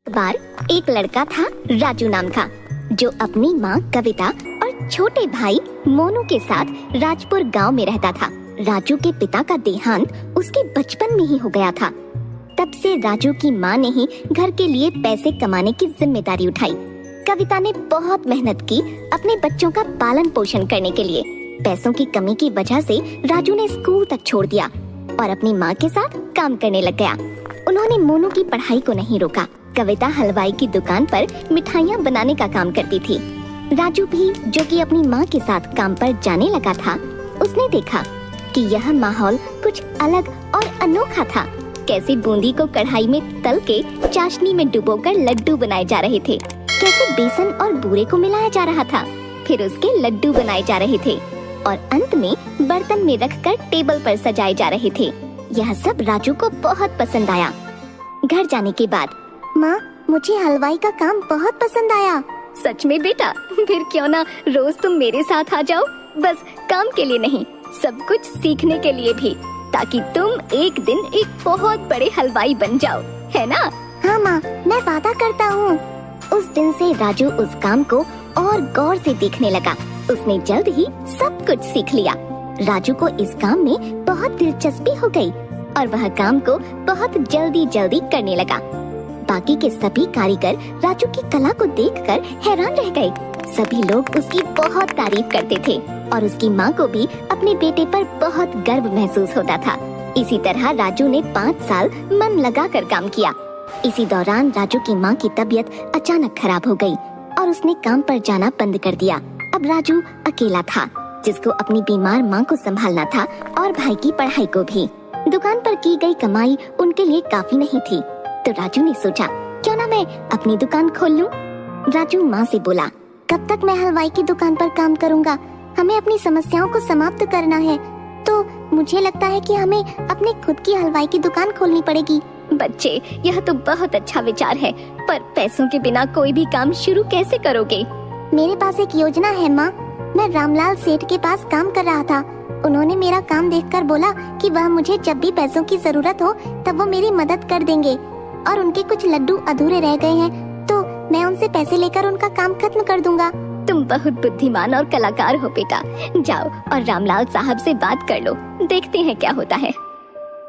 बार एक लड़का था राजू नाम का, जो अपनी माँ कविता और छोटे भाई मोनू के साथ राजपुर गांव में रहता था। राजू के पिता का देहांत उसके बचपन में ही हो गया था। तब से राजू की माँ ने ही घर के लिए पैसे कमाने की जिम्मेदारी उठाई। कविता ने बहुत मेहनत की अपने बच्चों का पालन पोषण करने के लिए। पैसों की कमी की वजह से राजू ने स्कूल तक छोड़ दिया और अपनी माँ के साथ काम करने लग गया। उन्होंने मोनू की पढ़ाई को नहीं रोका। कविता हलवाई की दुकान पर मिठाइयाँ बनाने का काम करती थी। राजू भी, जो कि अपनी माँ के साथ काम पर जाने लगा था, उसने देखा कि यह माहौल कुछ अलग और अनोखा था। कैसे बूंदी को कढ़ाई में तल के चाशनी में डुबोकर लड्डू बनाए जा रहे थे, कैसे बेसन और बूरे को मिलाया जा रहा था, फिर उसके लड्डू बनाए जा रहे थे और अंत में बर्तन में रखकर टेबल पर सजाए जा रहे थे। यह सब राजू को बहुत पसंद आया। घर जाने के बाद, माँ, मुझे हलवाई का काम बहुत पसंद आया। सच में बेटा? फिर क्यों ना रोज तुम मेरे साथ आ जाओ, बस काम के लिए नहीं, सब कुछ सीखने के लिए भी, ताकि तुम एक दिन एक बहुत बड़े हलवाई बन जाओ, है ना? हाँ माँ, मैं वादा करता हूँ। उस दिन से राजू उस काम को और गौर से देखने लगा। उसने जल्द ही सब कुछ सीख लिया। राजू को इस काम में बहुत दिलचस्पी हो गई और वह काम को बहुत जल्दी करने लगा। बाकी के सभी कारीगर राजू की कला को देखकर हैरान रह गए। सभी लोग उसकी बहुत तारीफ करते थे और उसकी माँ को भी अपने बेटे पर बहुत गर्व महसूस होता था। इसी तरह राजू ने 5 साल मन लगाकर काम किया। इसी दौरान राजू की माँ की तबीयत अचानक खराब हो गई और उसने काम पर जाना बंद कर दिया। अब राजू अकेला था, जिसको अपनी बीमार माँ को संभालना था और भाई की पढ़ाई को भी। दुकान पर की गई कमाई उनके लिए काफी नहीं थी, तो राजू ने सोचा, क्यों ना मैं अपनी दुकान खोल लूं। राजू माँ से बोला, कब तक मैं हलवाई की दुकान पर काम करूँगा? हमें अपनी समस्याओं को समाप्त करना है, तो मुझे लगता है कि हमें अपनी खुद की हलवाई की दुकान खोलनी पड़ेगी। बच्चे, यह तो बहुत अच्छा विचार है, पर पैसों के बिना कोई भी काम शुरू कैसे करोगे? मेरे पास एक योजना है माँ। मैं रामलाल सेठ के पास काम कर रहा था। उन्होंने मेरा काम देखकर बोला कि वह मुझे जब भी पैसों की जरूरत हो तब वो मेरी मदद कर देंगे, और उनके कुछ लड्डू अधूरे रह गए हैं, तो मैं उनसे पैसे लेकर उनका काम खत्म कर दूंगा। तुम बहुत बुद्धिमान और कलाकार हो बेटा। जाओ और रामलाल साहब से बात कर लो, देखते हैं क्या होता है।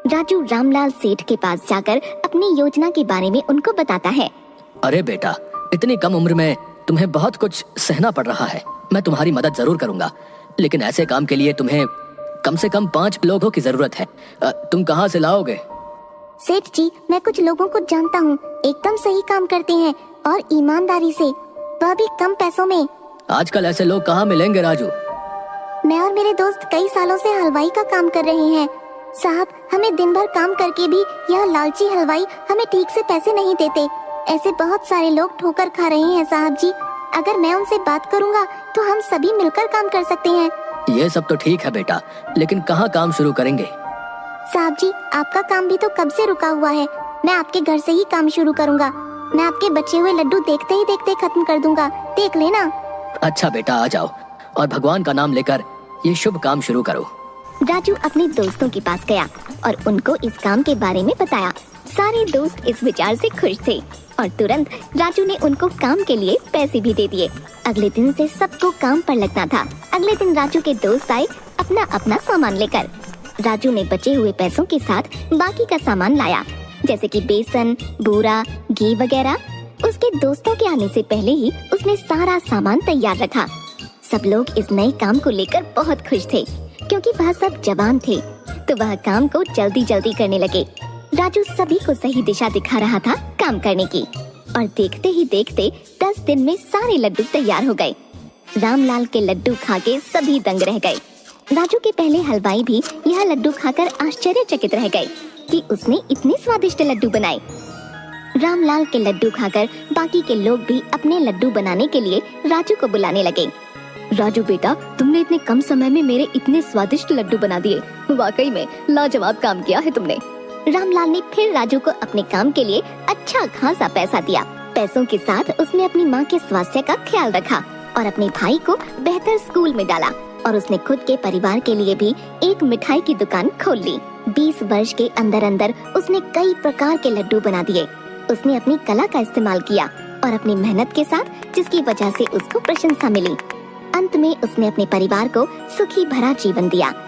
राजू रामलाल सेठ के पास जाकर अपनी योजना के बारे में उनको बताता है। अरे बेटा, इतनी कम उम्र में तुम्हें बहुत कुछ सहना पड़ रहा है। मैं तुम्हारी मदद जरूर करूंगा, लेकिन ऐसे काम के लिए तुम्हें कम से कम 5 लोगों की जरूरत है। तुम कहाँ से लाओगे? सेठ जी, मैं कुछ लोगों को जानता हूँ, एकदम सही काम करते हैं और ईमानदारी से, वह भी कम पैसों में। आजकल ऐसे लोग कहाँ मिलेंगे राजू? मैं और मेरे दोस्त कई सालों से हलवाई का काम कर रहे हैं साहब। हमें दिन भर काम करके भी यह लालची हलवाई हमें ठीक से पैसे नहीं देते। ऐसे बहुत सारे लोग ठोकर खा रहे हैं साहब जी। अगर मैं उनसे बात करूँगा तो हम सभी मिलकर काम कर सकते हैं। ये सब तो ठीक है बेटा, लेकिन कहाँ काम शुरू करेंगे? साहब जी, आपका काम भी तो कब से रुका हुआ है। मैं आपके घर से ही काम शुरू करूँगा। मैं आपके बचे हुए लड्डू देखते ही देखते खत्म कर दूंगा, देख लेना। अच्छा बेटा, आ जाओ और भगवान का नाम लेकर ये शुभ काम शुरू करो। राजू अपने दोस्तों के पास गया और उनको इस काम के बारे में बताया। सारे दोस्त इस विचार से खुश थे और तुरंत राजू ने उनको काम के लिए पैसे भी दे दिए। अगले दिन से सबको काम पर लगना था। अगले दिन राजू के दोस्त आए अपना अपना सामान लेकर। राजू ने बचे हुए पैसों के साथ बाकी का सामान लाया, जैसे कि बेसन, बूरा, घी वगैरह। उसके दोस्तों के आने से पहले ही उसने सारा सामान तैयार रखा। सब लोग इस नए काम को लेकर बहुत खुश थे, क्योंकि वह सब जवान थे, तो वह काम को जल्दी करने लगे। राजू सभी को सही दिशा दिखा रहा था काम करने की, और देखते ही देखते 10 दिन में सारे लड्डू तैयार हो गए। रामलाल के लड्डू खाके सभी दंग रह गए। राजू के पहले हलवाई भी यह लड्डू खाकर आश्चर्यचकित रह गए कि उसने इतने स्वादिष्ट लड्डू बनाए। रामलाल के लड्डू खाकर बाकी के लोग भी अपने लड्डू बनाने के लिए राजू को बुलाने लगे। राजू बेटा, तुमने इतने कम समय में मेरे इतने स्वादिष्ट लड्डू बना दिए। वाकई में लाजवाब काम किया है तुमने। रामलाल ने फिर राजू को अपने काम के लिए अच्छा खासा पैसा दिया। पैसों के साथ उसने अपनी माँ के स्वास्थ्य का ख्याल रखा और अपने भाई को बेहतर स्कूल में डाला, और उसने खुद के परिवार के लिए भी एक मिठाई की दुकान खोल ली। 20 वर्ष के अंदर अंदर उसने कई प्रकार के लड्डू बना दिए। उसने अपनी कला का इस्तेमाल किया और अपनी मेहनत के साथ, जिसकी वजह से उसको प्रशंसा मिली। अंत में उसने अपने परिवार को सुखी भरा जीवन दिया।